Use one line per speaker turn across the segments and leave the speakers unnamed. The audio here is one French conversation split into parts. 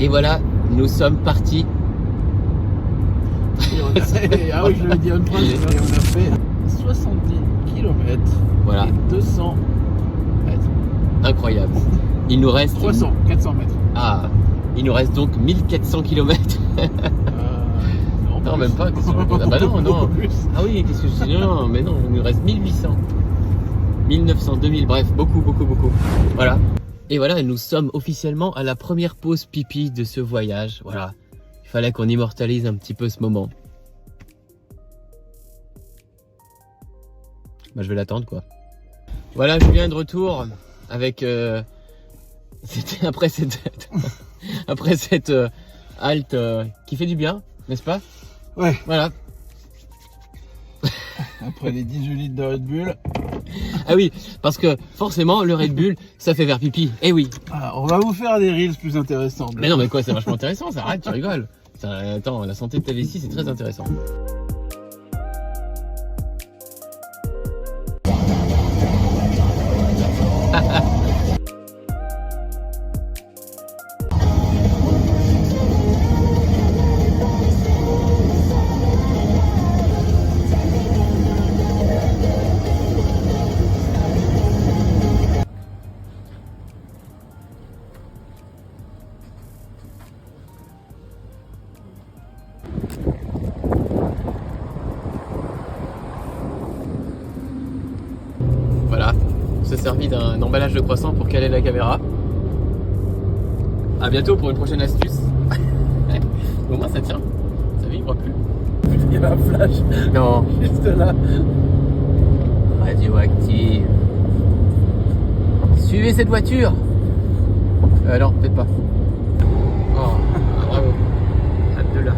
Et voilà, nous sommes partis.
Ah oui, je l'avais dit en France, et on a fait 70 km
Voilà.
et 200 mètres.
Incroyable. Il nous reste
400 mètres.
Ah, il nous reste donc 1400 km. Non, même pas. Qu'est-ce que je raconte? Ah bah non. Ah oui, qu'est-ce que je dis? Non, mais non, il nous reste 1800. 1900, 2000, bref, beaucoup. Voilà. Et voilà, nous sommes officiellement à la première pause pipi de ce voyage. Voilà. Il fallait qu'on immortalise un petit peu ce moment. Bah, je vais l'attendre, quoi. Voilà, Julien de retour avec... C'était après cette halte qui fait du bien, n'est-ce pas?
Ouais.
Voilà.
Après les 18 litres de Red Bull.
Ah oui, parce que forcément, le Red Bull, ça fait vers pipi. Eh oui.
Ah, on va vous faire des reels plus intéressantes.
Mais non, mais quoi, c'est vachement intéressant, ça arrête, tu rigoles. Attends, la santé de ta vessie, c'est très intéressant. Voilà, on s'est servi d'un emballage de croissant pour caler la caméra. A bientôt pour une prochaine astuce. Au moins ça tient, ça vibre plus.
Il y a un flash.
Non.
Juste là.
Radioactive. Suivez cette voiture. Non, peut-être pas. Oh, bravo. Hâte de là.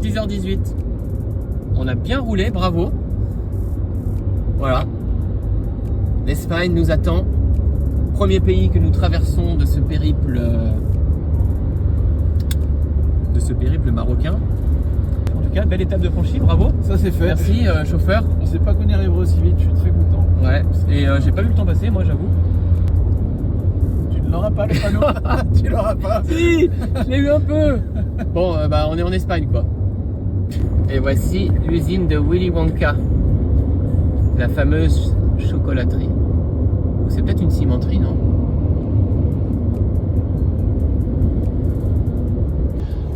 10h18. On a bien roulé, bravo. Voilà. L'Espagne nous attend. Premier pays que nous traversons de ce périple marocain. En tout cas, belle étape de franchie, bravo.
Ça c'est fait.
Merci chauffeur.
On sait pas qu'on y arrivera aussi vite, je suis très content.
Ouais, et j'ai pas vu le temps passer, moi j'avoue.
Tu ne l'auras pas le panneau. Tu l'auras pas.
Si, je l'ai eu un peu. Bon, bah on est en Espagne quoi. Et voici l'usine de Willy Wonka, la fameuse chocolaterie. Ou c'est peut-être une cimenterie, non?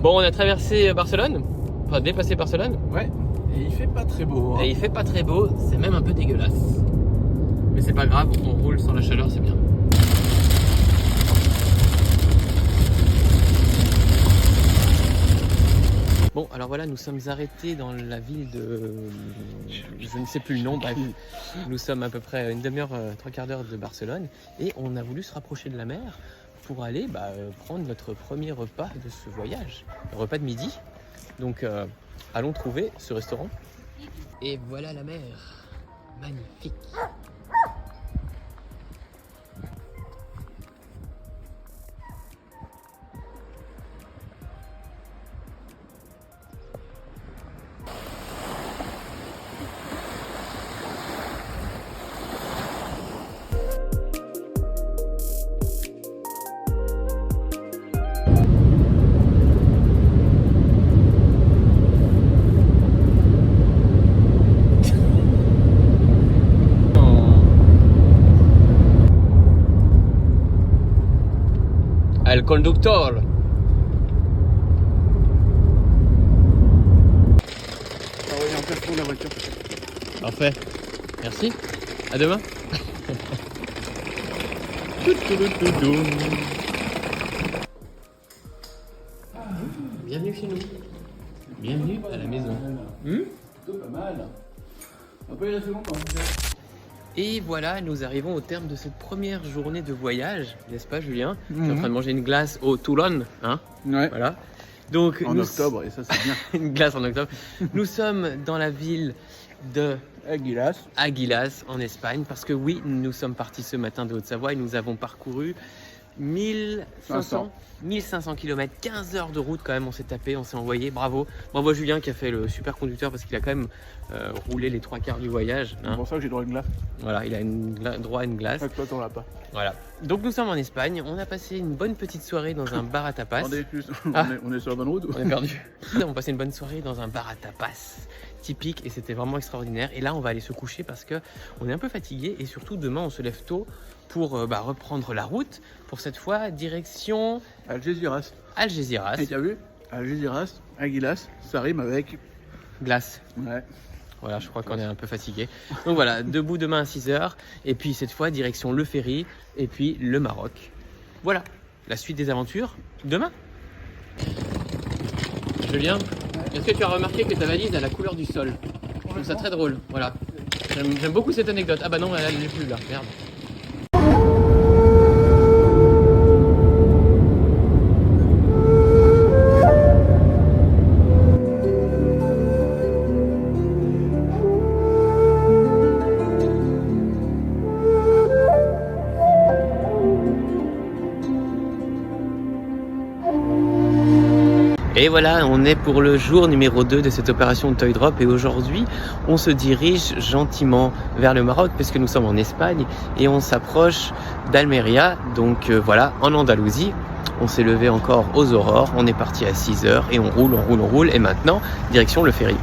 Bon, on a traversé Barcelone, enfin dépassé Barcelone.
Ouais, et il fait pas très beau. Hein.
Et il fait pas très beau, c'est même un peu dégueulasse. Mais c'est pas grave, on roule sans la chaleur, c'est bien. Bon, alors voilà, nous sommes arrêtés dans la ville de... Je ne sais plus le nom, bref. Nous sommes à peu près à une demi-heure, trois quarts d'heure de Barcelone. Et on a voulu se rapprocher de la mer pour aller prendre notre premier repas de ce voyage. Le repas de midi. Donc, allons trouver ce restaurant. Et voilà la mer. Magnifique. El conductor.
Ah ouais, en place pour la voiture.
Parfait. Merci. À demain. Bienvenue chez nous. Bienvenue à la maison.
Plutôt pas mal. On peut y rester longtemps.
Et voilà, nous arrivons au terme de cette première journée de voyage, n'est-ce pas Julien? Tu es en train de manger une glace au Toulon, hein?
Ouais.
Voilà. Donc,
En octobre, et ça c'est bien.
Une glace en octobre. Nous sommes dans la ville de Aguilas en Espagne, parce que oui, nous sommes partis ce matin de Haute-Savoie et nous avons parcouru 1500 km, 15 heures de route quand même, on s'est tapé, on s'est envoyé, bravo. Bravo Julien qui a fait le super conducteur parce qu'il a quand même roulé les 3/4 du voyage.
C'est pour ça que j'ai droit à une glace.
Voilà, il a droit à une glace.
Toi, t'en as pas.
Voilà. Donc nous sommes en Espagne, on a passé une bonne petite soirée dans un bar à tapas.
Attendez, on est sur la bonne route.
On est perdu. On a passé une bonne soirée dans un bar à tapas typique et c'était vraiment extraordinaire. Et là, on va aller se coucher parce que on est un peu fatigué et surtout demain, on se lève tôt pour reprendre la route. Pour cette fois, direction
Algeciras.
Algeciras.
Et t'as vu Algeciras, Aguilas, ça rime avec
Glace.
Ouais.
Voilà, je crois qu'on est un peu fatigué. Donc voilà, debout demain à 6h. Et puis cette fois, direction le Ferry et puis le Maroc. Voilà, la suite des aventures demain. Julien, est-ce que tu as remarqué que ta valise a la couleur du sol? Je trouve ça très drôle. Voilà. J'aime beaucoup cette anecdote. Ah bah non, elle n'est plus là. Merde. Et voilà, on est pour le jour numéro 2 de cette opération de Toy Drop et aujourd'hui, on se dirige gentiment vers le Maroc puisque nous sommes en Espagne et on s'approche d'Almeria, donc voilà, en Andalousie. On s'est levé encore aux aurores, on est parti à 6h et on roule et maintenant, direction le Ferry.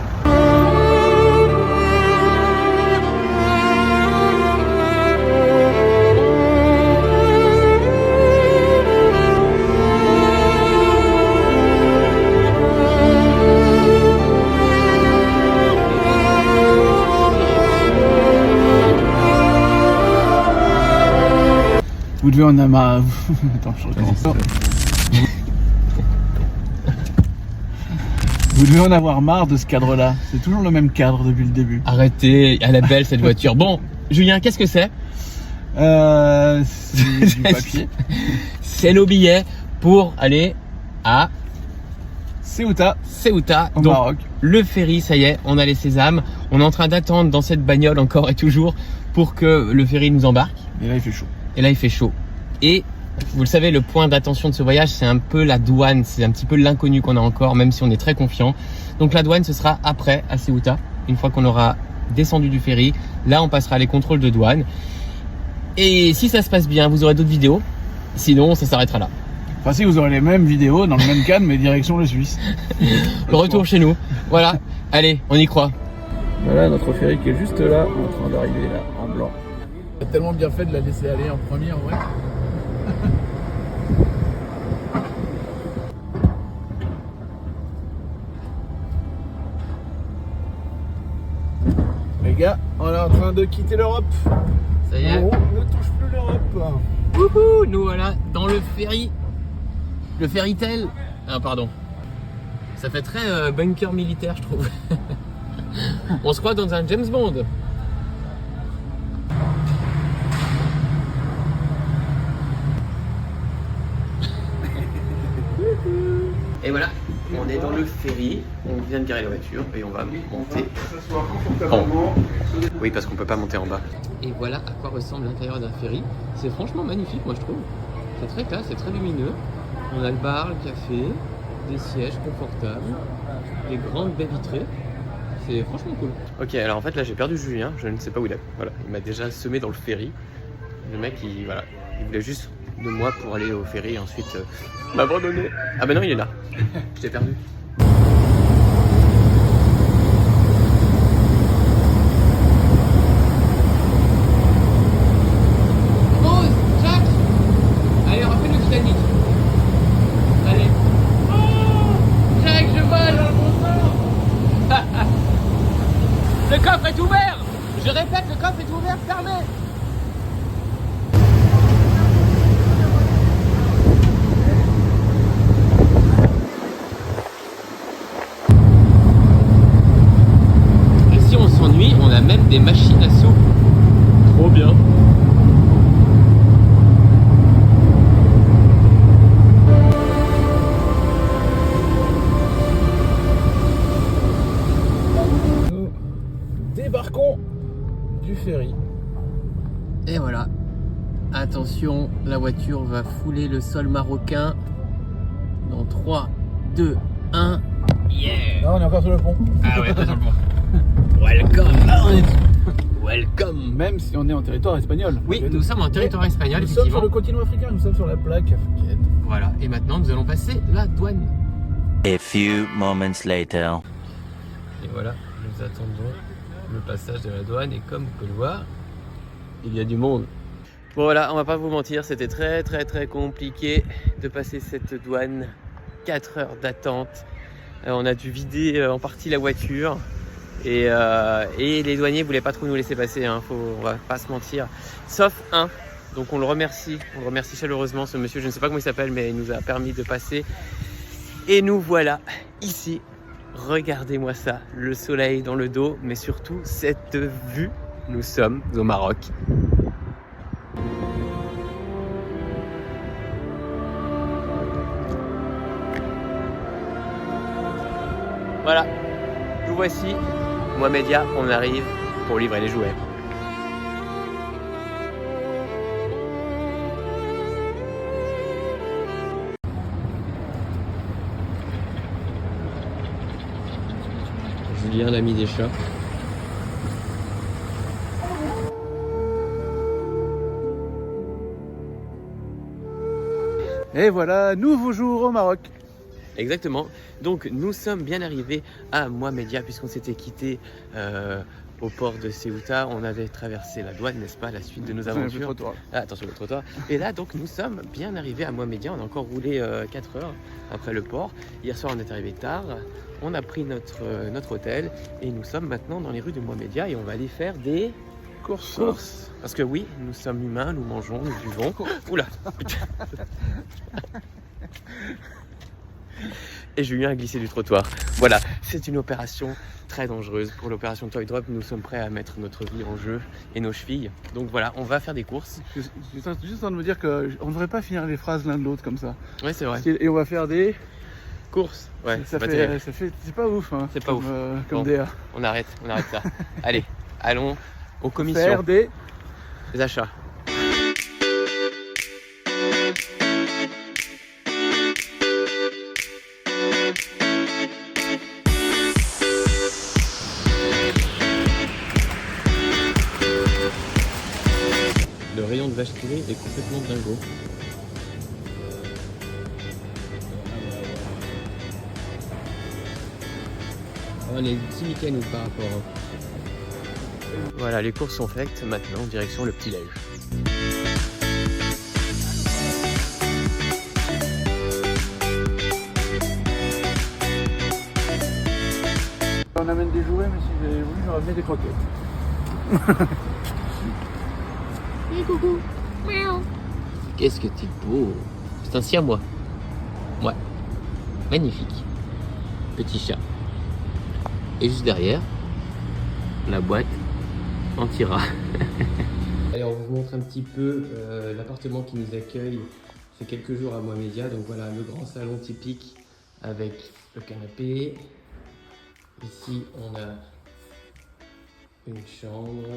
Vous devez en avoir. Attends, je recommence. Vous devez en avoir marre de ce cadre-là. C'est toujours le même cadre depuis le début.
Arrêtez, elle est belle cette voiture. Bon, Julien, qu'est-ce que c'est?
C'est du papier.
C'est nos billets pour aller à
Ceuta,
Ceuta,
au
donc
Maroc.
le ferry, ça y est, on a les sésames. On est en train d'attendre dans cette bagnole encore et toujours pour que le ferry nous embarque.
Et là, il fait chaud.
Et là, il fait chaud. Et vous le savez, le point d'attention de ce voyage, c'est un peu la douane. C'est un petit peu l'inconnu qu'on a encore, même si on est très confiant. Donc la douane, ce sera après, à Ceuta, une fois qu'on aura descendu du ferry. Là, on passera les contrôles de douane. Et si ça se passe bien, vous aurez d'autres vidéos. Sinon, ça s'arrêtera là.
Enfin, si vous aurez les mêmes vidéos dans le même cadre, mais direction le Suisse.
Le retour chez nous. Voilà. Allez, on y croit.
Voilà notre ferry qui est juste là, en train d'arriver là, en blanc. C'est tellement bien fait de la laisser aller en premier, en vrai. Les gars, on est en train de quitter l'Europe.
Ça y est.
On ne touche plus l'Europe.
Wouhou, nous voilà dans le ferry. Le ferrytel. Ah, pardon. Ça fait très bunker militaire, je trouve. On se croit dans un James Bond. Et voilà, on est dans le ferry, on vient de garer la voiture et on va monter en haut. Oui, parce qu'on peut pas monter en bas. Et voilà à quoi ressemble l'intérieur d'un ferry. C'est franchement magnifique, moi je trouve. C'est très classe, c'est très lumineux. On a le bar, le café, des sièges confortables, des grandes baies vitrées. C'est franchement cool. Ok, alors en fait là j'ai perdu Julien, je ne sais pas où il est. Voilà, il m'a déjà semé dans le ferry. Le mec, il voulait juste de moi pour aller au ferry et ensuite m'abandonner. Ah bah non, il est là. Je t'ai perdu. Rose, Jacques, allez, refais le Titanic. Allez. Oh, Jacques, je vole. Le coffre est ouvert. Je répète, le coffre est ouvert, fermé. On a même des machines à soupe. Trop bien.
Nous débarquons du ferry.
Et voilà. Attention. attention, la voiture va fouler le sol marocain. Dans 3, 2, 1. Yeah!
Là, on est encore sur le pont.
Ah ouais, pas sur le pont. Welcome! Welcome!
Même si on est en territoire espagnol.
Oui, nous sommes en territoire espagnol,
Nous sommes
effectivement.
sur le continent africain, nous sommes sur la plaque africaine.
Voilà, et maintenant nous allons passer la douane.
A few moments later.
Et voilà, nous attendons le passage de la douane et comme vous pouvez le voir, il y a du monde. Bon voilà, on va pas vous mentir, c'était très compliqué de passer cette douane. 4 heures d'attente. On a dû vider en partie la voiture et les douaniers voulaient pas trop nous laisser passer, hein, on va pas se mentir. Sauf un, donc on le remercie chaleureusement ce monsieur, je ne sais pas comment il s'appelle mais il nous a permis de passer. Et nous voilà ici. Regardez-moi ça, le soleil dans le dos, mais surtout cette vue. Nous sommes au Maroc. Voilà, nous voici, Mohamedia, on arrive pour livrer les jouets. Julien, l'ami des chats.
Et voilà, nouveau jour au Maroc.
Exactement. Donc nous sommes bien arrivés à Mohamedia puisqu'on s'était quitté au port de Ceuta. On avait traversé la douane, n'est-ce pas, la suite de nos aventures. Ah, attention le trottoir. Et là donc nous sommes bien arrivés à Mohamedia. On a encore roulé 4 heures après le port. Hier soir on est arrivé tard. On a pris notre hôtel et nous sommes maintenant dans les rues de Mohamedia et on va aller faire des courses. Parce que oui, nous sommes humains, nous mangeons, nous buvons. Oula. Et Julien a glissé du trottoir. Voilà, c'est une opération très dangereuse. Pour l'opération Toy Drop, nous sommes prêts à mettre notre vie en jeu et nos chevilles. Donc voilà, on va faire des courses.
Je suis juste en train de me dire qu'on ne devrait pas finir les phrases l'un de l'autre comme ça.
Ouais, c'est vrai.
Et on va faire des
courses. Ouais,
ça fait, c'est pas ouf. Hein,
c'est pas ouf.
Comme
bon,
DA.
On arrête ça. Allez, allons aux commissions.
Faire des
achats. Le rayon de vache qui rit est complètement dingo. On est petit nickel nous par rapport. Voilà, les courses sont faites. Maintenant, direction le petit-déj.
On amène des jouets, mais si j'avais voulu, j'aurais amené des croquettes.
Hey, coucou. Miaou. Qu'est-ce que t'es beau. C'est un siamois. Ouais. Magnifique. Petit chat. Et juste derrière, la boîte anti-rat. Allez, on vous montre un petit peu l'appartement qui nous accueille. C'est quelques jours à Mohamedia. Donc voilà, le grand salon typique avec le canapé. Ici, on a une chambre.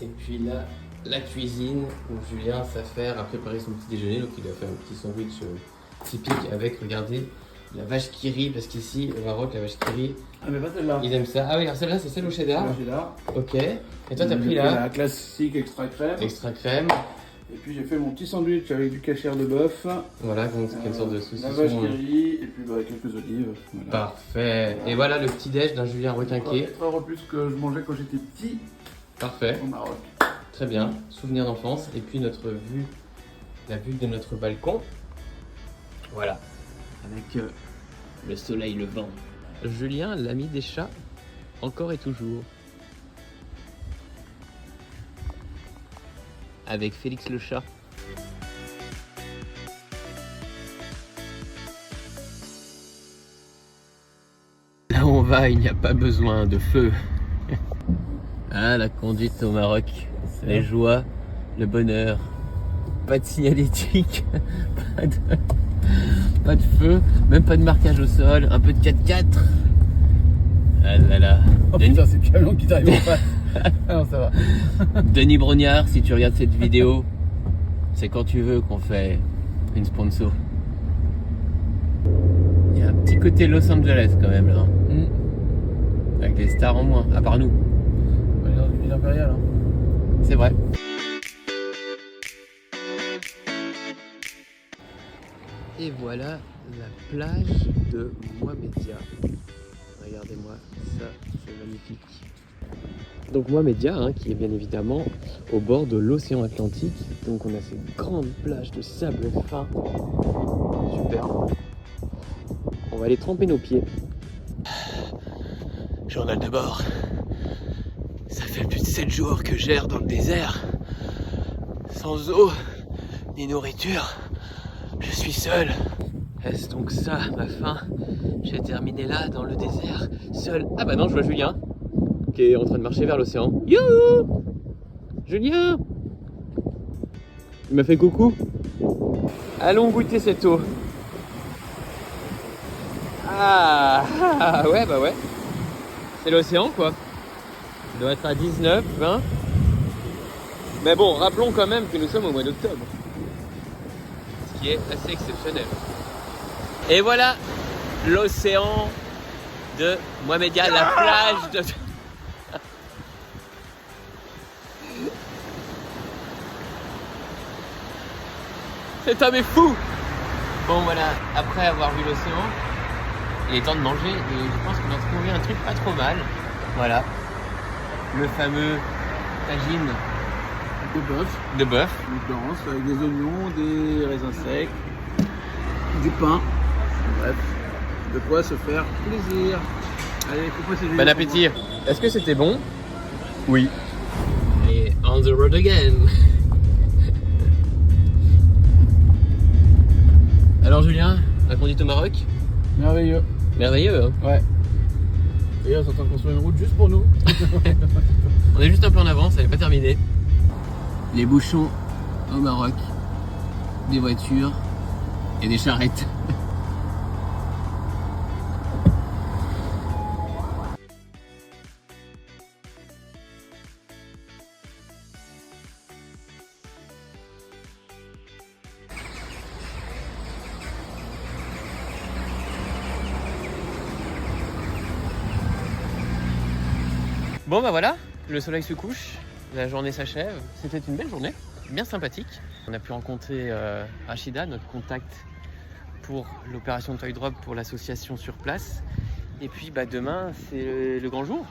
Et puis là, la cuisine où Julien s'affaire à préparer son petit déjeuner. Donc il a fait un petit sandwich typique avec, regardez, la vache qui rit. Parce qu'ici, au Maroc, la vache qui rit,
Ah, mais pas celle-là.
ils aiment ça. Ah oui, alors celle-là, c'est celle au cheddar.
Là.
Ok. Et toi, t'as pris
la classique extra crème.
extra crème.
Et puis j'ai fait mon petit sandwich avec du cachère de bœuf.
Voilà, donc c'est une sorte de saucisson.
La vache qui rit, et puis quelques olives. Voilà.
Parfait. Et voilà le petit déj d'un Julien requinqué.
3 euros plus que je mangeais quand j'étais petit
Parfait.
au Maroc.
Très bien. Souvenir d'enfance. Et puis notre vue, la vue de notre balcon. Voilà. Avec le soleil levant. Julien, l'ami des chats, encore et toujours. Avec Félix le chat. Là où on va, il n'y a pas besoin de feu. Ah, la conduite au Maroc. Les joies, le bonheur. Pas de signalétique, pas de feu, même pas de marquage au sol, un peu de 4x4. Ah là là.
Oh putain, c'est le camion qui t'arrive en face. Ah non, ça va.
Denis Brognard, si tu regardes cette vidéo, c'est quand tu veux qu'on fait une sponsor. Il y a un petit côté Los Angeles quand même là. Avec des stars en moins, à part nous.
On est dans une ville impériale. Hein.
C'est vrai. Et voilà la plage de Mohamedia. Regardez-moi, ça c'est magnifique. Donc Mohamedia, hein, qui est bien évidemment au bord de l'océan Atlantique. Donc on a ces grandes plages de sable fin. Super. On va aller tremper nos pieds. Journal de bord. Ça fait plus de 7 jours que j'erre dans le désert. Sans eau, ni nourriture. Je suis seul. Est-ce donc ça ma fin? J'ai terminé là, dans le désert, seul. Ah bah non, je vois Julien, qui est en train de marcher vers l'océan. Youhou! Julien! Il m'a fait coucou. Allons goûter cette eau. Ah ouais, bah ouais. C'est l'océan quoi. Il doit être à 19, 20. Mais bon, rappelons quand même que nous sommes au mois d'octobre. Ce qui est assez exceptionnel. Et voilà l'océan de Mohamedia, la plage de... Cet homme est fou. Bon voilà, après avoir vu l'océan, il est temps de manger et je pense qu'on a trouvé un truc pas trop mal. Voilà, le fameux tagine
De bœuf.
de bœuf.
Une danse avec des oignons, des raisins secs, du pain. Bref, de quoi se faire plaisir. Allez, faut passer du
Bon appétit. Est-ce que c'était bon? Oui. Et on the road again. Alors Julien, la conduite au Maroc?
Merveilleux.
Merveilleux, hein?
Ouais. Et on est en train de construire une route juste pour nous.
On est juste un peu en avance, elle n'est pas terminée. Les bouchons au Maroc, des voitures et des charrettes. Bon bah voilà, le soleil se couche, la journée s'achève. C'était une belle journée, bien sympathique. On a pu rencontrer Rachida, notre contact pour l'opération Toy Drop pour l'association sur place. Et puis bah, demain, c'est le grand jour.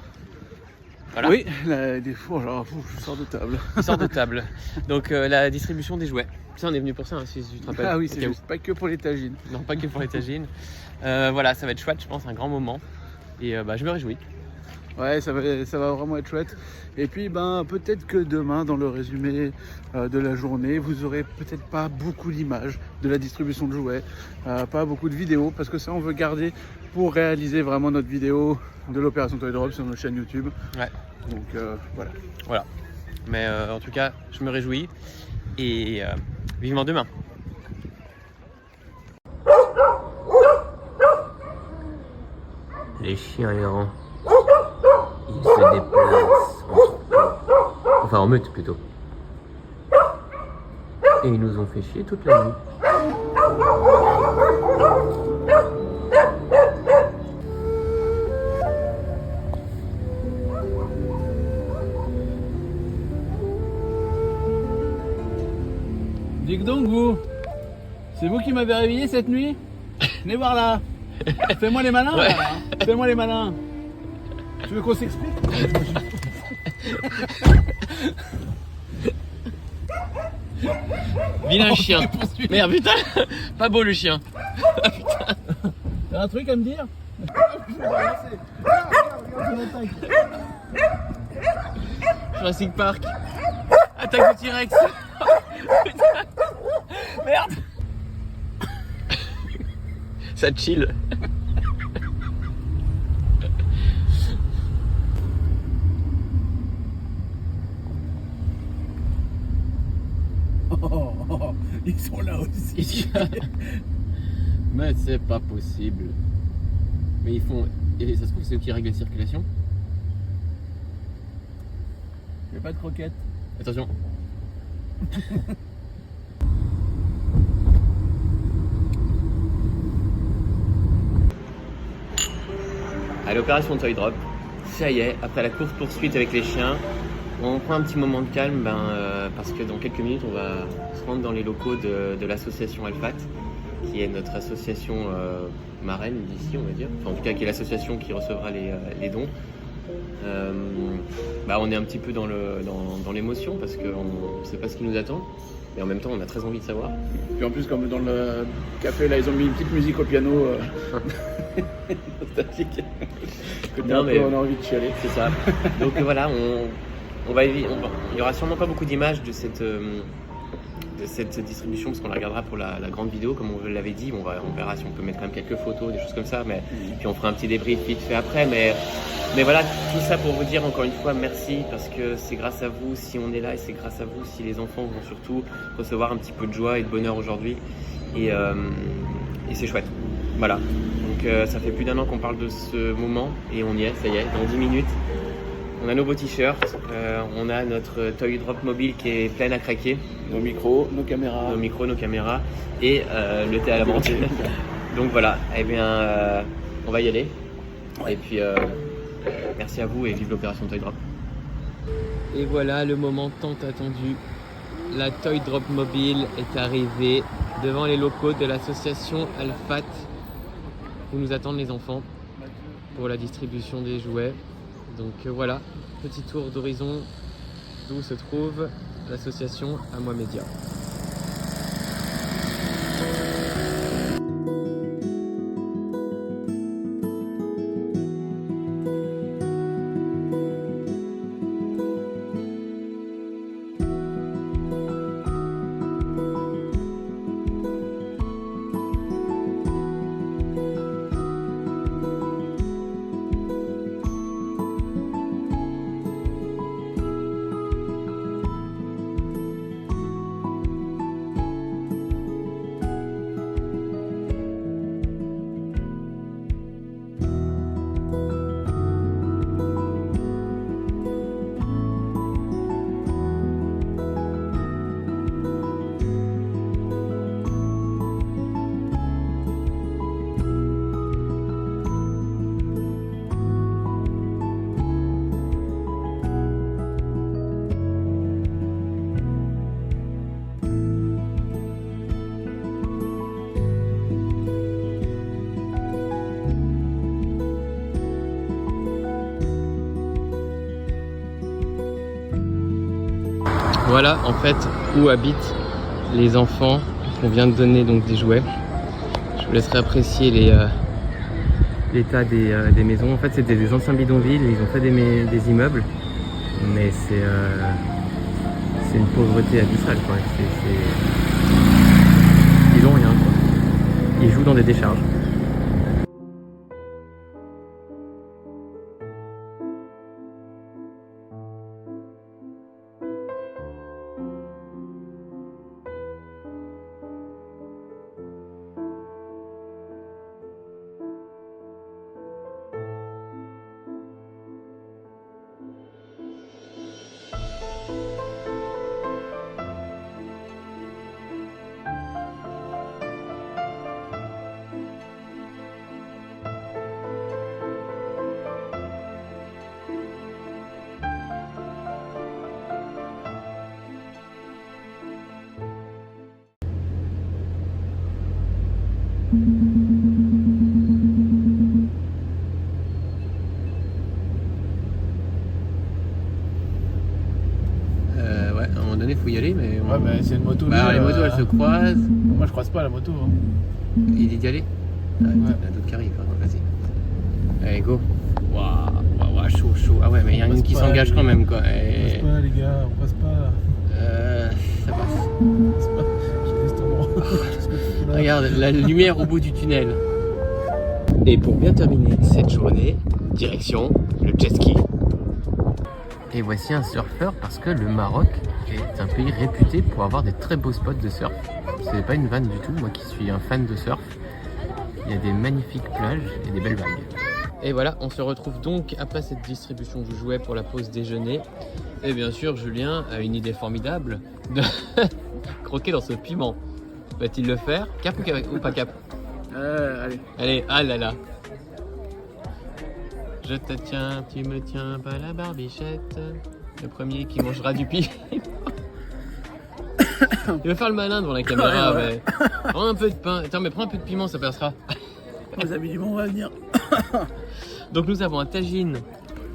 Voilà.
Oui, des fours, genre, je sors de table.
Il sort de table. Donc la distribution des jouets. Ça, on est venu pour ça, hein, si tu te rappelles.
Ah oui,
Au
c'est
cas où.
juste pas que pour les tagines.
Non, pas que pour les tagines. Voilà, ça va être chouette, je pense, un grand moment. Et bah, je me réjouis.
Ouais, ça va vraiment être chouette. Et puis, ben, peut-être que demain, dans le résumé de la journée, vous aurez peut-être pas beaucoup d'images de la distribution de jouets, pas beaucoup de vidéos, parce que ça, on veut garder pour réaliser vraiment notre vidéo de l'opération Toy Drop sur nos chaînes YouTube.
Ouais.
Donc, voilà.
Voilà. Mais en tout cas, je me réjouis. Et vivement demain. Les chiens errants. Ils se déplacent en troupeau. Enfin en meute plutôt. Et ils nous ont fait chier toute la nuit.
Dites donc vous, c'est vous qui m'avez réveillé cette nuit? Venez voir là. Fais-moi les malins.
Ouais.
Là, hein. Fais-moi les malins. Tu veux qu'on s'explique?
Vilain chien. Merde putain. Pas beau le chien.
T'as un truc à me dire?
Jurassic Park. Attaque de T-Rex. Putain. Merde. Ça chill.
Ils sont là aussi.
Mais c'est pas possible. Mais ils font... Et ça se trouve c'est eux qui règlent la circulation.
Il n'y a pas de croquettes.
Attention. À l'opération Toy Drop, ça y est, après la course poursuite avec les chiens, on prend un petit moment de calme parce que dans quelques minutes on va se rendre dans les locaux de l'association Alfat, qui est notre association marraine d'ici, on va dire, enfin, en tout cas qui est l'association qui recevra les dons. On est un petit peu dans l'émotion parce qu'on ne sait pas ce qui nous attend, mais en même temps on a très envie de savoir.
Puis en plus, comme dans le café, là, ils ont mis une petite musique au piano. Nostalgique.
Non, mais
on a envie de chialer.
c'est ça. Donc voilà, il y aura sûrement pas beaucoup d'images de cette distribution parce qu'on la regardera pour la grande vidéo, comme on l'avait dit. On verra si on peut mettre quand même quelques photos, des choses comme ça, mais puis on fera un petit débrief vite fait après. Mais voilà, tout ça pour vous dire encore une fois merci, parce que c'est grâce à vous si on est là, et c'est grâce à vous si les enfants vont surtout recevoir un petit peu de joie et de bonheur aujourd'hui. Et c'est chouette. Voilà. Donc ça fait plus d'un an qu'on parle de ce moment et on y est, ça y est, dans 10 minutes. On a nos beaux t-shirts, on a notre Toy Drop mobile qui est plein à craquer.
Nos micros, nos caméras.
Nos caméras et le thé à la menthe. Donc voilà, eh bien on va y aller. Et puis merci à vous et vive l'opération Toy Drop. Et voilà le moment tant attendu. La Toy Drop mobile est arrivée devant les locaux de l'association Alfat où nous attendent les enfants pour la distribution des jouets. Donc voilà, petit tour d'horizon d'où se trouve l'association À Moi Média. Voilà en fait où habitent les enfants qu'on vient de donner donc des jouets. Je vous laisserai apprécier l'état des maisons. En fait c'était des anciens bidonvilles, ils ont fait des immeubles, mais c'est une pauvreté abyssale quoi. Ils ont rien quoi. Ils jouent dans des décharges. Ouais, à un moment donné, il faut y aller, mais...
Ouais, mais c'est une moto.
les motos, elles se croisent.
Moi, je croise pas la moto. Hein.
Il dit d'y aller. Ah, il y en a d'autres qui arrivent, hein. Vas-y. Allez, go. Waouh, chaud. Ah ouais, mais il y en a une qui s'engage quand même, quoi.
On passe pas, les gars, on passe pas.
Ça passe.
On passe pas. Je laisse ton droit.
Regarde, la lumière au bout du tunnel. Et pour bien terminer cette journée, direction le jet ski. Et voici un surfeur parce que le Maroc est un pays réputé pour avoir des très beaux spots de surf. C'est pas une vanne du tout, moi qui suis un fan de surf. Il y a des magnifiques plages et des belles vagues. Et voilà, on se retrouve donc après cette distribution de jouets pour la pause déjeuner. Et bien sûr, Julien a une idée formidable de croquer dans ce piment. Va-t-il le faire? Cap ou pas cap?
Allez.
Allez, ah là là. Je te tiens, tu me tiens pas la barbichette. Le premier qui mangera du piment. Il va faire le malin devant la caméra,
Ouais.
mais prends un peu de pain. Attends, mais prends un peu de piment, ça passera.
Les amis du monde, on va venir.
Donc nous avons un tagine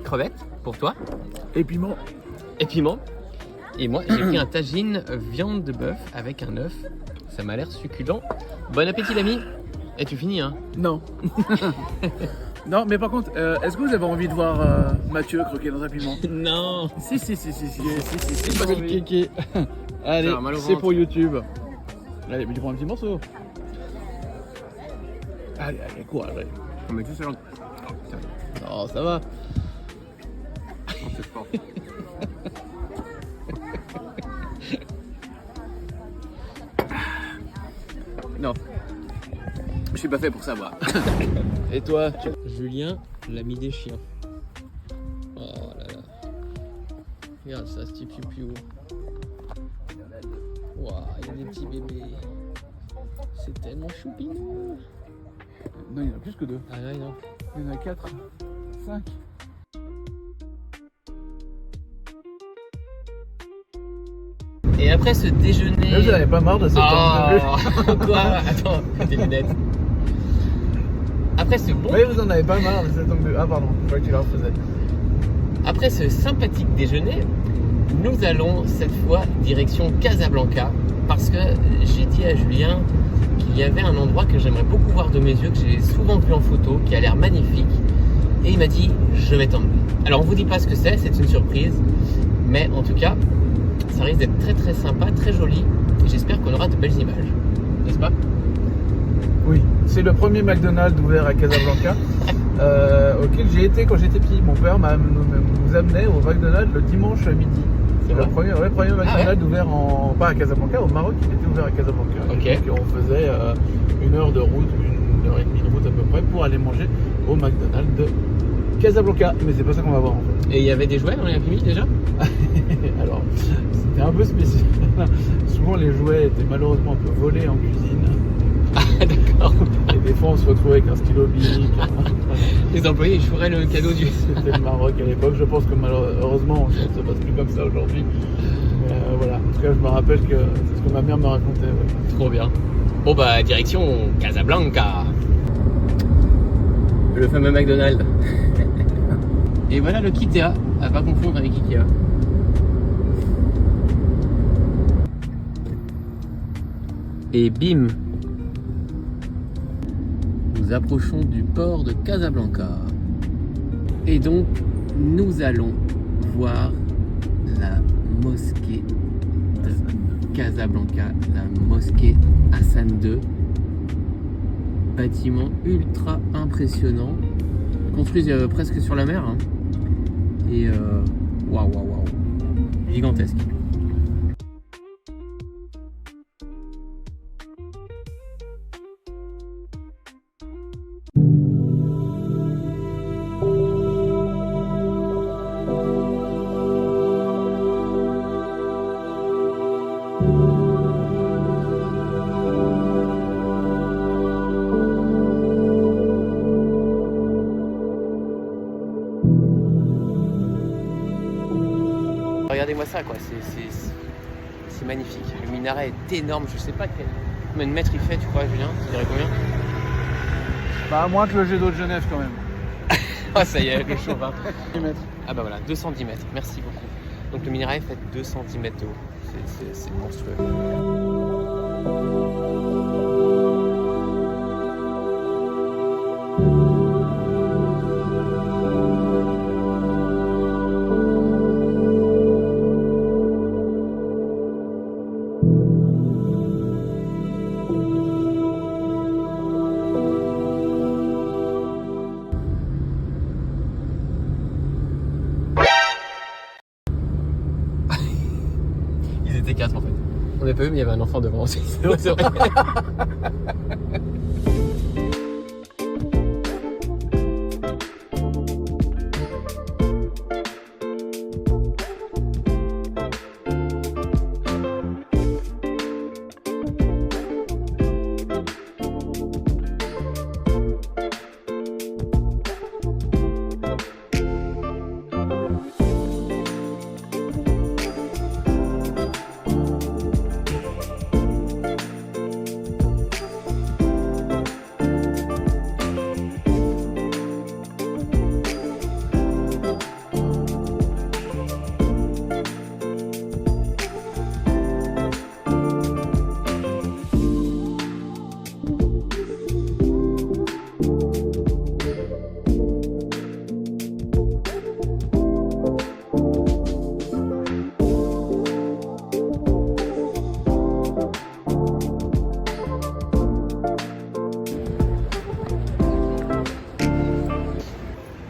crevette pour toi
Et piment.
et piment. Et moi j'ai pris un tagine viande de bœuf avec un œuf. Ça m'a l'air succulent. Bon appétit l'ami. Et tu finis hein?
Non. Non, mais par contre, est-ce que vous avez envie de voir Mathieu croquer dans un piment?
Non.
Si.
pas
Pas
envie.
kéké. Allez,
Ça a mal au
c'est
ventre.
pour YouTube. Allez, mais tu prends un petit morceau. Allez, cours, allez.
Mais tout seul.
Non, ça va.
C'est fort.
Non. Je suis pas fait pour ça, moi. Et toi?
Julien, l'ami des chiens. Oh là là. Regarde ça, ce petit piou-piou. Waouh, il y a des petits bébés. C'est tellement choupinou.
Non, il y en a plus que 2.
Ah ouais, non.
Il y en a 4, 5.
Et après ce déjeuner.
Là, vous n'avez pas marre de cette
Oh, quoi? Attends, tes lunettes. Après ce bon.
Oui, vous en avez pas marre de cette angle. Ah, pardon, je crois que tu la refaisais.
Après ce sympathique déjeuner, nous allons cette fois direction Casablanca parce que j'ai dit à Julien qu'il y avait un endroit que j'aimerais beaucoup voir de mes yeux, que j'ai souvent vu en photo, qui a l'air magnifique. Et il m'a dit, je vais t'emmener. Alors on vous dit pas ce que c'est une surprise, mais en tout cas, ça risque d'être très très sympa, très joli, et j'espère qu'on aura de belles images, n'est-ce pas?
Oui, c'est le premier McDonald's ouvert à Casablanca auquel j'ai été quand j'étais petit. Mon père nous amenait au McDonald's le dimanche à midi.
C'est
Le
vrai?
premier McDonald's ouvert pas à Casablanca, au Maroc, il était ouvert à Casablanca.
Ok.
Et donc, on faisait 1 heure de route, 1 heure et demie de route à peu près pour aller manger au McDonald's de Casablanca. Mais c'est pas ça qu'on va voir en fait.
Et il y avait des jouets dans les familles déjà?
Alors, c'était un peu spécial. Souvent les jouets étaient malheureusement un peu volés en cuisine.
Ah d'accord.
Et des fois on se retrouvait avec un stylo bic.
Les employés ils chouraient le cadeau du...
C'était le Maroc à l'époque. Je pense que malheureusement ça ne se passe plus comme ça aujourd'hui. Mais voilà, en tout cas je me rappelle que c'est ce que ma mère me racontait. Ouais.
Trop bien. Bon bah direction Casablanca. Le fameux McDonald's. Et voilà le Kitea, à pas confondre avec Ikea. Et bim, nous approchons du port de Casablanca. Et donc, nous allons voir la mosquée de Casablanca, la mosquée Hassan II. Bâtiment ultra impressionnant, construit presque sur la mer. Hein. Et waouh, gigantesque. Regardez-moi ça quoi, c'est magnifique. Le minaret est énorme, je sais pas combien de mètres il fait, tu crois Julien? Tu dirais combien?
Bah moins que le jet d'eau de Genève quand même.
Ah ça y est, le chauvin.
10 mètres.
Ah bah voilà, 210 mètres, merci beaucoup. Donc le minaret fait 210 mètres de haut, c'est monstrueux. Ils étaient 4 en fait. On n'a pas vu mais il y avait un enfant devant aussi. C'est vrai, c'est vrai.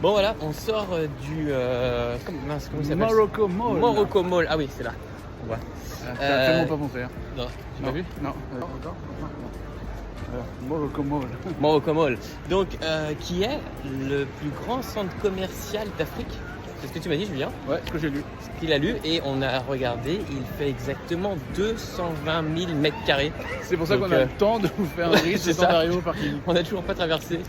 Bon voilà, on sort du... comment il s'appelle?
Morocco Mall.
Morocco Mall. Ah oui, c'est là. On voit.
T'as tellement pas montré. Hein.
Non, tu m'as vu?
Non. Encore. Morocco Mall.
Morocco Mall. Donc, qui est le plus grand centre commercial d'Afrique. C'est ce que tu m'as dit, Julien?
Ouais, ce que j'ai lu.
Ce qu'il a lu, et on a regardé, il fait exactement 220 000 mètres carrés.
C'est pour ça
Donc,
qu'on a le temps de vous faire un riche
c'est
sans
ça.
Dario par qui.
On n'a toujours pas traversé.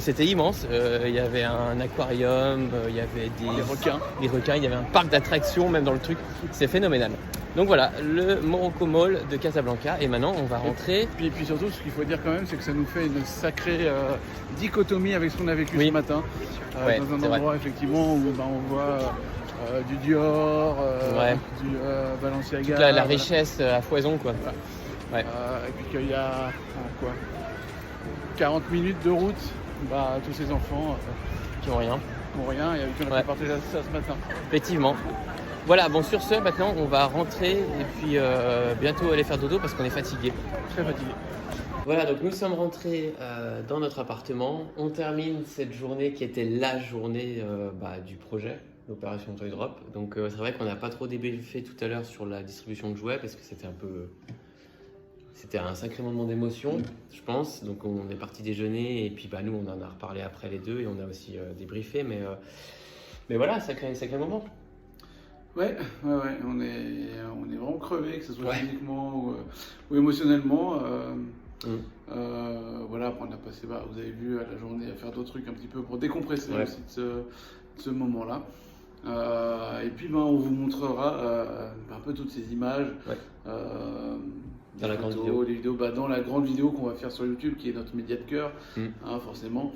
C'était immense. Il y avait un aquarium, il y avait
Les requins.
des requins, il y avait un parc d'attractions même dans le truc. C'est phénoménal. Donc voilà, le Morocco Mall de Casablanca. Et maintenant, on va rentrer.
Puis surtout, ce qu'il faut dire quand même, c'est que ça nous fait une sacrée dichotomie avec ce qu'on a vécu
Oui.
ce matin.
Ouais,
dans un
c'est vrai.
endroit effectivement où on voit du Dior,
Ouais.
du Balenciaga.
Toute la
voilà.
richesse à foison, quoi. Ouais.
Et puis qu'il y a 40 minutes de route, tous ces enfants
Qui ont rien.
n'ont rien et avec qui on a
Ouais.
pu partager ça ce matin.
Effectivement. Voilà, bon, sur ce, maintenant, on va rentrer et puis bientôt aller faire dodo parce qu'on est fatigué.
Très fatigué.
Voilà, donc nous sommes rentrés dans notre appartement. On termine cette journée qui était la journée du projet, l'opération Toy Drop. Donc c'est vrai qu'on n'a pas trop débriefé tout à l'heure sur la distribution de jouets parce que c'était c'était un sacré moment d'émotion, je pense. Donc on est parti déjeuner et puis nous on en a reparlé après les deux et on a aussi débriefé. Mais voilà, sacré moment.
Ouais, on est vraiment crevé, que ce soit
Ouais.
physiquement ou émotionnellement.
Mm.
Après on a passé, vous avez vu, la journée à faire d'autres trucs un petit peu pour décompresser
Ouais.
aussi de ce moment-là. Et puis on vous montrera un peu toutes ces images.
Ouais.
Dans
la grande vidéo.
Les vidéos, dans la grande vidéo qu'on va faire sur YouTube, qui est notre média de cœur, forcément.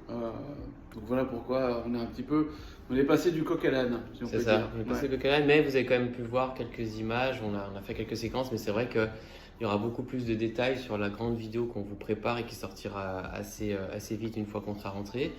Donc voilà pourquoi on est passé du coq à l'âne, si on peut
C'est ça,
dire.
on est passé de Canal, mais vous avez quand même pu voir quelques images, on a fait quelques séquences, mais c'est vrai qu'il y aura beaucoup plus de détails sur la grande vidéo qu'on vous prépare et qui sortira assez vite une fois qu'on sera rentré.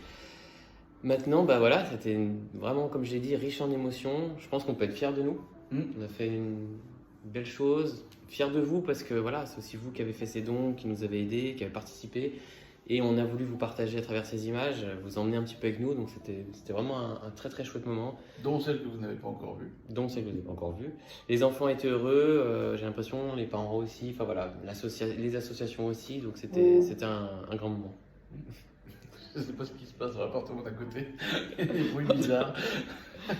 Maintenant, c'était vraiment, comme j'ai dit, riche en émotions. Je pense qu'on peut être fiers de nous. On a fait une belle chose. Fiers de vous parce que c'est aussi vous qui avez fait ces dons, qui nous avez aidés, qui avez participé. Et on a voulu vous partager à travers ces images, vous emmener un petit peu avec nous. Donc c'était vraiment un très très chouette moment.
Dont celle que vous n'avez pas encore vue.
Donc celle que vous n'avez pas encore vue. Les enfants étaient heureux, j'ai l'impression, les parents aussi. Enfin voilà, les associations aussi. Donc c'était un grand moment.
Je sais pas ce qui se passe dans l'appartement d'à côté. Il y a des bruits bizarres.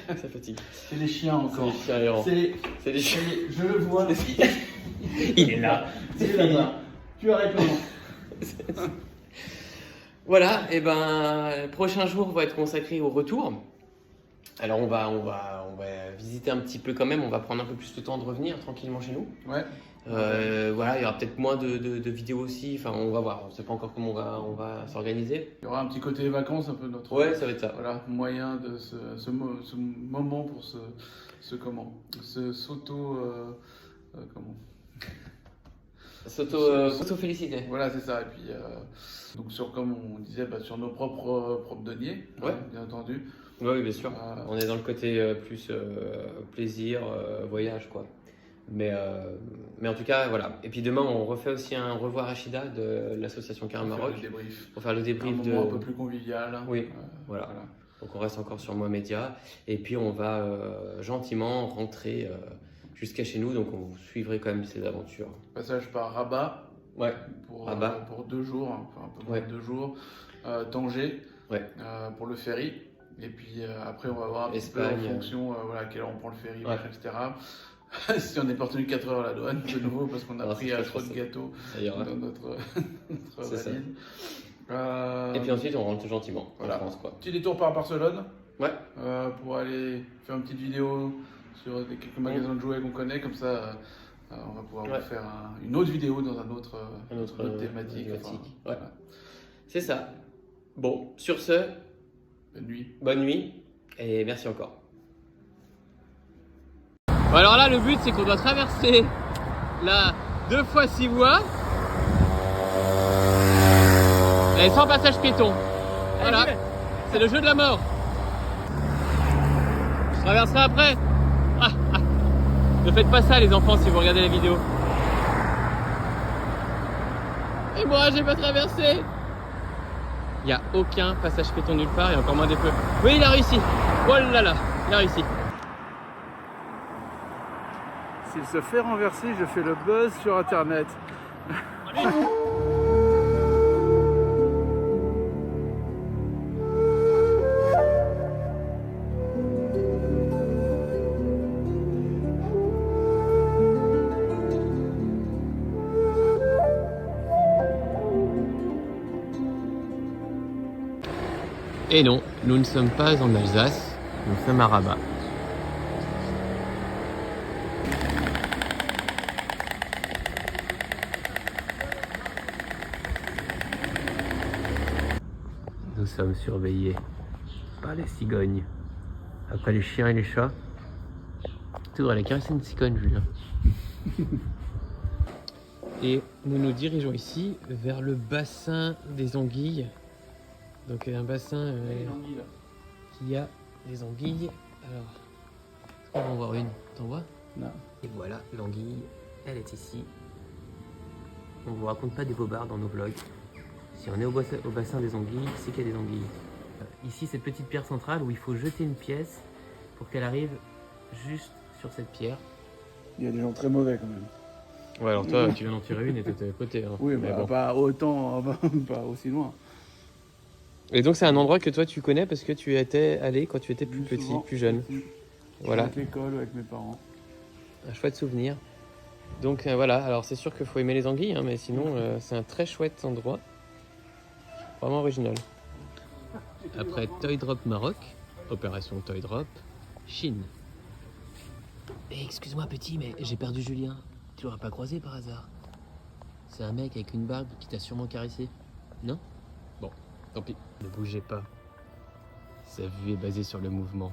Ça fatigue.
C'est les chiens encore.
C'est les chiens errants. C'est les chiens.
Je le vois.
Il est là.
C'est là-bas. Tu arrêtes comment?
Voilà, et le prochain jour va être consacré au retour. Alors on va visiter un petit peu quand même, on va prendre un peu plus de temps de revenir tranquillement chez nous.
Ouais.
Il y aura peut-être moins de vidéos aussi, enfin on va voir, on ne sait pas encore comment on va s'organiser.
Il y aura un petit côté vacances, un peu notre.
Ouais, ça va être ça.
Voilà, moyen de ce moment pour se
S'auto-féliciter.
Voilà, c'est ça. Et puis, donc comme on disait, sur nos propres deniers,
Ouais.
bien entendu.
Oui, bien sûr. On est dans le côté plus plaisir, voyage, quoi. Mais en tout cas, voilà. Et puis demain, on refait aussi un revoir Rachida de l'association Car Maroc pour faire le débrief
un moment un peu plus convivial.
Oui, voilà. Donc on reste encore sur Moi Média. Et puis on va gentiment rentrer jusqu'à chez nous. Donc on vous suivrait quand même ces aventures.
Passage par Rabat.
Ouais.
Pour 2 jours, un peu moins de 2 jours. Tanger.
Ouais.
Pour le ferry. Et puis après, on va voir un petit peu
Espagne.
en fonction à quelle heure on prend le ferry,
Ouais.
etc. Si on est pas retenu 4 heures à la douane, de nouveau, parce qu'on a pris trop de gâteaux dans notre
C'est
valise.
Et puis ensuite, on rentre gentiment en
voilà.
France, quoi.
Petit détour par Barcelone.
Ouais.
Pour aller faire une petite vidéo sur quelques magasins de jouets qu'on connaît, comme ça on va pouvoir vous faire une autre vidéo dans une autre thématique.
Ouais.
Voilà.
C'est ça. Bon, sur ce, bonne nuit et merci encore. Bon, alors là, le but c'est qu'on doit traverser la 2 fois 6 voies et sans passage piéton. Voilà, c'est le jeu de la mort. Je traverserai après. Ne faites pas ça les enfants si vous regardez la vidéo. Et moi j'ai pas traversé. Il n'y a aucun passage piéton nulle part et encore moins des feux. Oui, il a réussi. Oh là là, il a réussi.
S'il se fait renverser, je fais le buzz sur internet.
Et non, nous ne sommes pas en Alsace, nous sommes à Rabat. Nous sommes surveillés par les cigognes. Après les chiens et les chats. Tu devrais aller caresser une cigogne, Julien. Et nous nous dirigeons ici vers le bassin des anguilles. Donc un bassin qui a des anguilles. Alors, on va en voir une. T'en vois?
Non.
Et voilà, l'anguille, elle est ici. On vous raconte pas des bobards dans nos vlogs. Si on est au bassin des anguilles, c'est qu'il y a des anguilles. Ici, cette petite pierre centrale où il faut jeter une pièce pour qu'elle arrive juste sur cette pierre.
Il y a des gens très mauvais quand même.
Ouais, alors toi, tu viens d'en tirer une et t'étais à côté. Hein.
Oui, mais bon. Pas autant, pas aussi loin.
Et donc, c'est un endroit que toi, tu connais parce que tu y étais allé quand tu étais plus petit,
Souvent,
plus jeune. Voilà.
Avec l'école ou avec mes parents.
Un chouette souvenir. Donc voilà, alors c'est sûr qu'il faut aimer les anguilles, hein, mais sinon, c'est un très chouette endroit. Vraiment original. Après Toy Drop Maroc, opération Toy Drop, Chine. Et excuse-moi petit, mais j'ai perdu Julien. Tu l'auras pas croisé par hasard? C'est un mec avec une barbe qui t'a sûrement caressé. Non? Bon, tant pis. Ne bougez pas. Sa vue est basée sur le mouvement.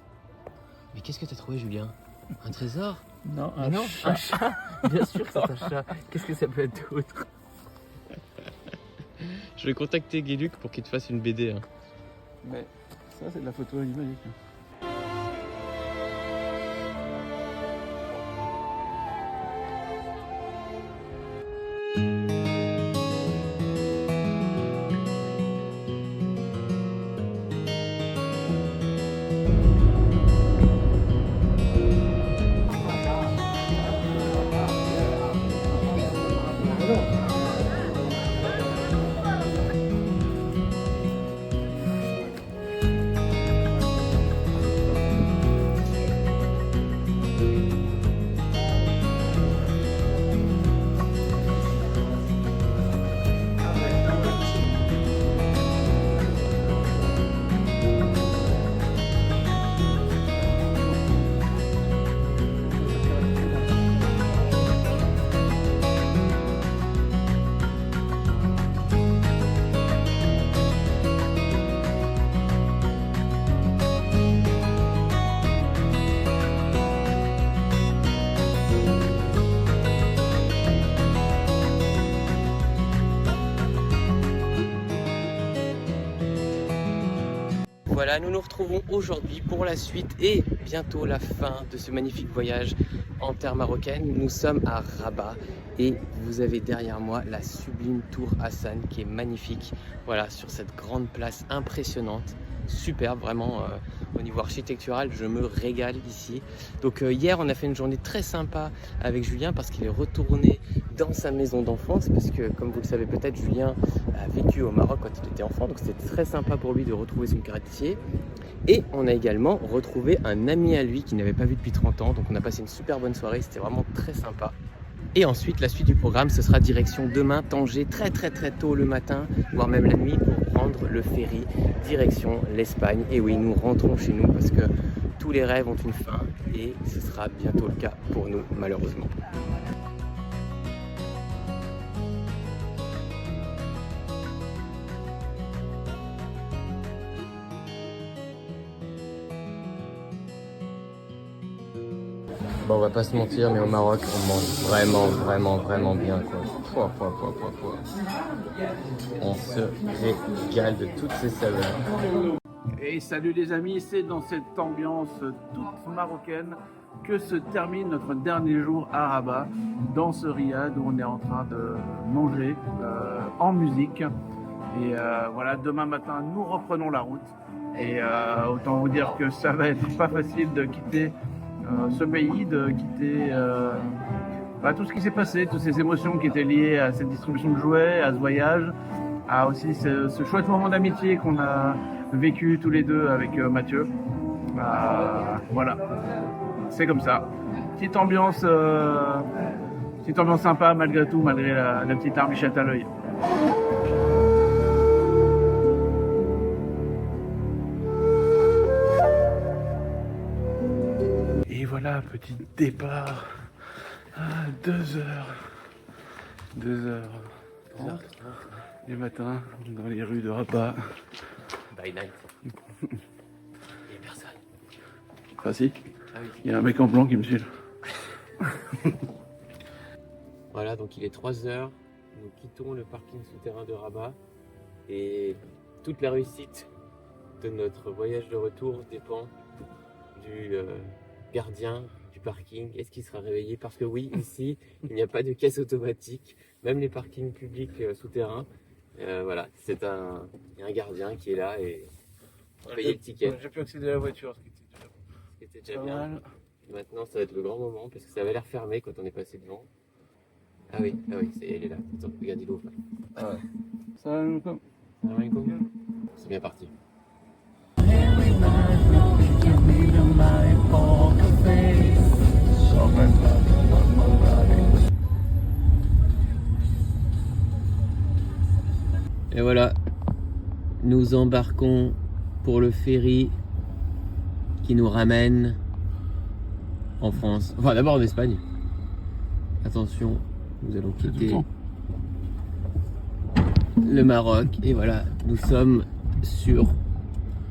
Mais qu'est-ce que t'as trouvé, Julien? Un trésor?
Non,
Un chat. Bien sûr que c'est un chat. Qu'est-ce que ça peut être d'autre? Je vais contacter Guéluc pour qu'il te fasse une BD. Hein.
Mais ça, c'est de la photo animalique.
Voilà, nous nous retrouvons aujourd'hui pour la suite et bientôt la fin de ce magnifique voyage en terre marocaine. Nous sommes à Rabat et vous avez derrière moi la sublime tour Hassan qui est magnifique. Voilà, sur cette grande place impressionnante, superbe vraiment au niveau architectural, je me régale ici. Donc hier on a fait une journée très sympa avec Julien parce qu'il est retourné dans sa maison d'enfance parce que comme vous le savez peut-être, Julien a vécu au Maroc quand il était enfant, donc c'était très sympa pour lui de retrouver son quartier. Et on a également retrouvé un ami à lui qu'il n'avait pas vu depuis 30 ans, donc on a passé une super bonne soirée, c'était vraiment très sympa. Et ensuite la suite du programme, ce sera direction demain Tanger, très tôt le matin, voire même la nuit, pour prendre le ferry direction l'Espagne. Et oui, nous rentrons chez nous parce que tous les rêves ont une fin et ce sera bientôt le cas pour nous malheureusement. Bon, on va pas se mentir, mais au Maroc, on mange vraiment bien, quoi. On se régale de toutes ces saveurs.
Et salut les amis, c'est dans cette ambiance toute marocaine que se termine notre dernier jour à Rabat, dans ce riad où on est en train de manger en musique. Et voilà, demain matin, nous reprenons la route. Et autant vous dire que ça va être pas facile de quitter ce pays, de quitter tout ce qui s'est passé, toutes ces émotions qui étaient liées à cette distribution de jouets, à ce voyage, à aussi ce chouette moment d'amitié qu'on a vécu tous les deux avec Mathieu. Voilà, c'est comme ça. Petite ambiance sympa malgré tout, malgré la petite arbichette à l'œil. Et voilà, petit départ à 2h. 2h30 du matin dans les rues de Rabat.
By night. Il n'y a personne.
Ah si,
Ah oui.
il y a un mec en blanc qui me suit.
Voilà, donc il est 3h. Nous quittons le parking souterrain de Rabat. Et toute la réussite de notre voyage de retour dépend du gardien du parking. Est-ce qu'il sera réveillé? Parce que oui, ici, il n'y a pas de caisse automatique. Même les parkings publics souterrains. Voilà, il y a un gardien qui est là et on paye le ticket.
J'ai pu accéder à la voiture,
Ce qui était déjà bien. Maintenant, ça va être le grand moment parce que ça avait l'air fermé quand on est passé devant. Ah oui, elle est là. Attends, regarde, il ouvre.
Ah ouais. Salam alaikum.
Salam alaikum. C'est bien parti. Et voilà, nous embarquons pour le ferry qui nous ramène en France. Enfin, d'abord en Espagne. Attention, nous allons quitter le Maroc. Et voilà, nous sommes sur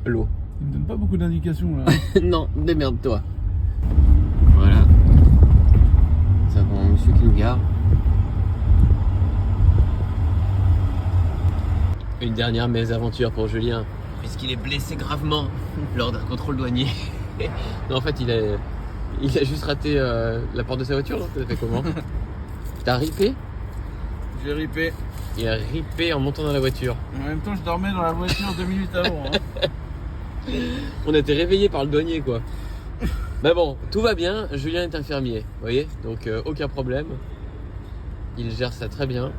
l'eau.
Il me donne pas beaucoup d'indications là.
Non, démerde-toi. Voilà. Nous avons monsieur qui nous gare. Une dernière mésaventure pour Julien, puisqu'il est blessé gravement lors d'un contrôle douanier. Non, en fait, il a juste raté la porte de sa voiture, non? T'as fait comment? T'as ripé?
J'ai ripé.
Il a ripé en montant dans la voiture.
En même temps, je dormais dans la voiture 2 minutes avant. Hein.
On a été réveillés par le douanier, quoi. Mais bon, tout va bien. Julien est infirmier, vous voyez, donc aucun problème. Il gère ça très bien.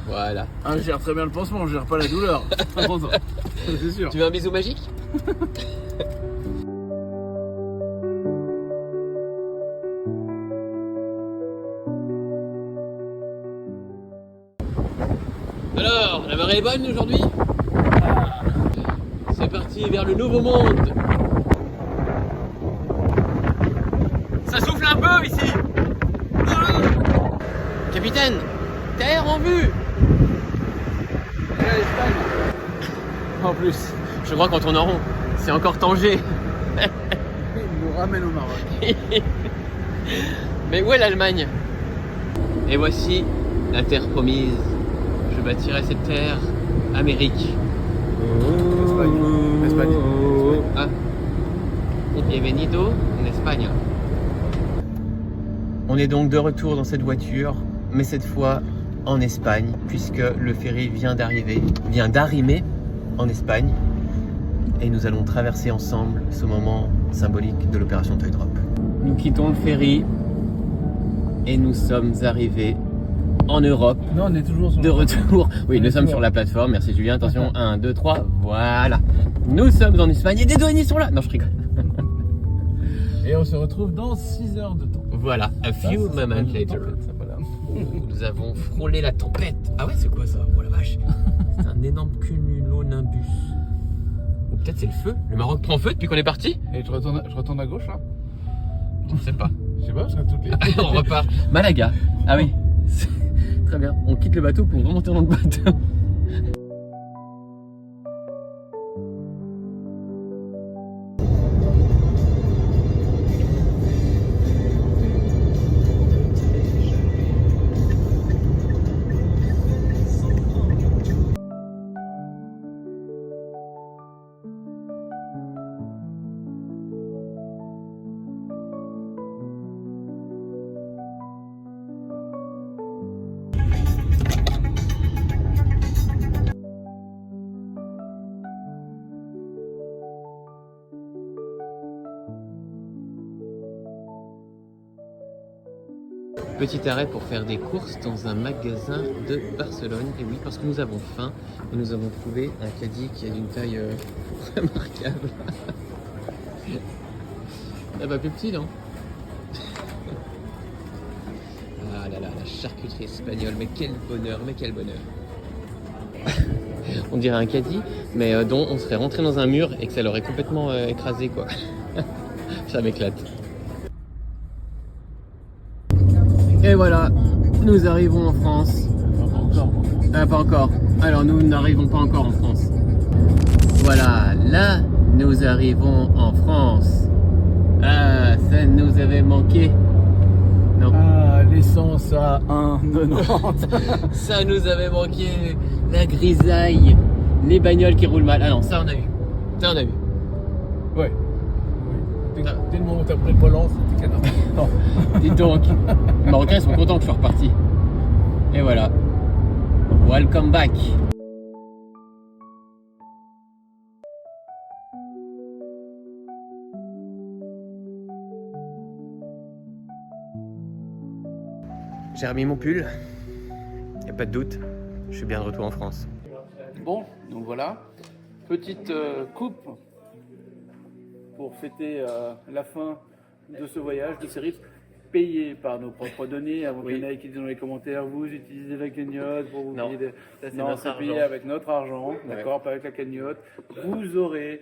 Voilà.
Ah, je gère très bien le pansement, je gère pas la douleur. C'est sûr.
Tu veux un bisou magique? Alors, la marée est bonne aujourd'hui? C'est parti vers le nouveau monde. Ça souffle un peu ici. Capitaine, terre en vue. En plus, je crois qu'on tourne en rond. C'est encore Tanger.
Il nous ramène au Maroc.
Mais où est l'Allemagne? Et voici la terre promise. Je bâtirai cette terre Amérique.
Espagne.
Ah. Bienvenido en Espagne. On est donc de retour dans cette voiture, mais cette fois en Espagne, puisque le ferry vient d'arrimer en Espagne. Et nous allons traverser ensemble ce moment symbolique de l'opération Toy Drop. Nous quittons le ferry et nous sommes arrivés en Europe.
Non, on est toujours sur
De retour. Oui, nous sommes sur la plateforme. Merci Julien. Attention, 1, 2, 3. Voilà. Nous sommes en Espagne et des douaniers sont là. Non, je rigole.
Et on se retrouve dans 6 heures de temps.
Voilà, a few moments later. Nous avons frôlé la tempête. Ah ouais, c'est quoi ça? Oh la vache. C'est un énorme cumulonimbus. Ou peut-être c'est le feu. Le Maroc prend feu depuis qu'on est parti?
Et je retourne à gauche là?
Je sais pas.
Je sais pas, parce que toutes les.
On repart. Malaga. Ah oui. Très bien. On quitte le bateau pour remonter dans le bateau. Petit arrêt pour faire des courses dans un magasin de Barcelone. Et oui, parce que nous avons faim et nous avons trouvé un caddie qui est d'une taille remarquable. Ah bah plus petit, non? Ah là là, la charcuterie espagnole, mais quel bonheur, mais quel bonheur. On dirait un caddie, mais dont on serait rentré dans un mur et que ça l'aurait complètement écrasé, quoi. Ça m'éclate. Et voilà, nous arrivons en France. Pas encore. Alors nous n'arrivons pas encore en France. Voilà, là, nous arrivons en France. Ah, ça nous avait manqué. Non.
Ah, l'essence à 1,90.
Ça nous avait manqué. La grisaille, les bagnoles qui roulent mal. Ah non, ça on a eu. Ça on a eu.
Ouais. Dès le moment où t'as pris le volant, c'était canard. Non.
Dites donc, les Marocains sont contents que je sois reparti. Et voilà. Welcome back. J'ai remis mon pull. Y a pas de doute, je suis bien de retour en France.
Bon, donc voilà. Petite coupe pour fêter la fin de ce voyage, de ces risques payés par nos propres données. Avant qu'il y en ait qui disent dans les commentaires, vous utilisez la cagnotte pour vous payer des... Non, c'est payé avec notre argent, d'accord, pas avec la cagnotte. Vous aurez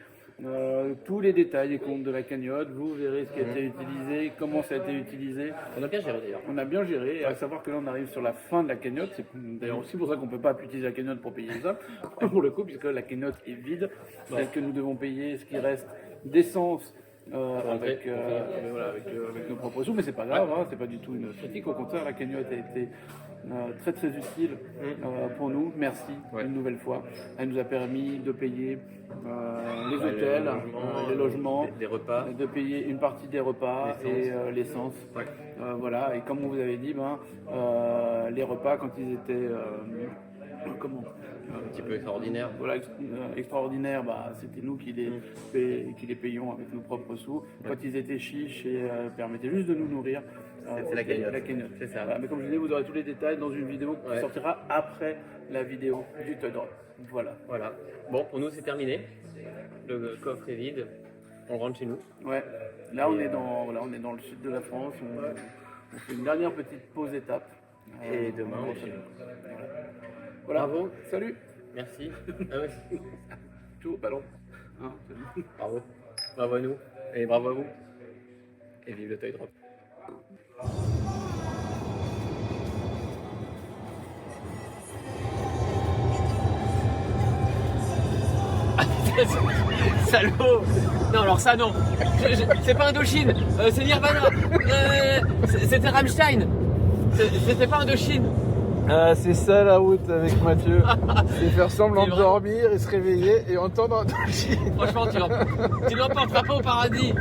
tous les détails des comptes de la cagnotte, vous verrez ce qui a été utilisé, comment ça a été utilisé.
On a bien géré d'ailleurs.
On a bien géré, et à savoir que là on arrive sur la fin de la cagnotte, c'est d'ailleurs aussi pour ça qu'on ne peut pas utiliser la cagnotte pour payer ça, pour le coup, puisque la cagnotte est vide, c'est que nous devons payer ce qui reste d'essence avec nos propres sous, mais c'est pas grave, hein, c'est pas du tout une critique, au contraire la cagnotte a été très très utile pour nous, merci une nouvelle fois. Elle nous a permis de payer les hôtels, les logements,
des repas,
de payer une partie des repas et l'essence. Voilà, et comme on vous avait dit, les repas quand ils étaient
un petit peu extraordinaire.
Voilà, extraordinaire, c'était nous qui les payons avec nos propres sous. Quand ils étaient chiches et permettaient juste de nous nourrir,
c'est la cagnotte. C'est ça.
Voilà, mais comme je disais, vous aurez tous les détails dans une vidéo qui sortira après la vidéo du Toy Drop. Voilà.
Bon, pour nous c'est terminé. Le coffre est vide. On rentre chez nous.
Ouais. Là on est dans le sud de la France. On fait une dernière petite pause étape.
Et demain on est chez nous.
Voilà.
Bravo.
Salut.
Merci. Ah ouais.
Ciao, ballon. Salut.
Bravo. Bravo à nous. Et bravo à vous. Et vive le Toy Drop. Salaud! Non, alors ça non! C'est pas Indochine! C'est Nirvana! C'était Rammstein! C'était pas Indochine!
C'est ça la route avec Mathieu. C'est faire semblant de dormir et se réveiller et entendre Indochine.
Franchement, tu l'emporteras pas au paradis!